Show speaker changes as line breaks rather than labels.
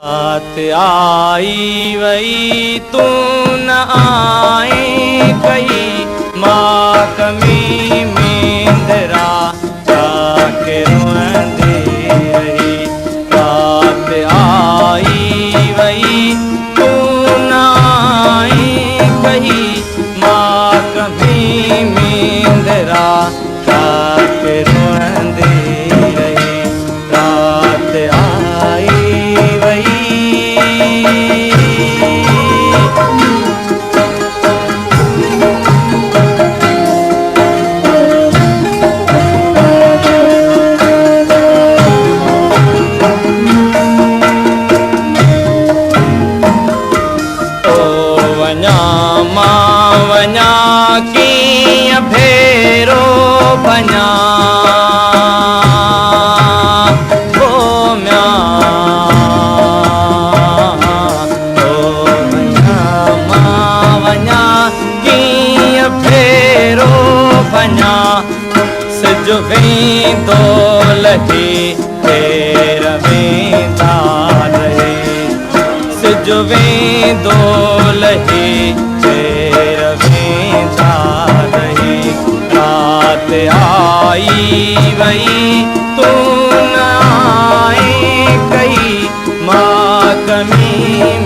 रात आई वही तू न आए कहीं माँ कमी मेंदरा जाके रोंदी रही। रात आई वही तू न आए कहीं माँ कमी मेंदरा जाके रोंदी रही। रात आई वञा कीअं भेरो वञा सिज वेंदो लही फेर वेंदा रहे। सिज वेंदो लही फेर वेंदा रहे। रात आई वही तू न आए कहीं माँ कमी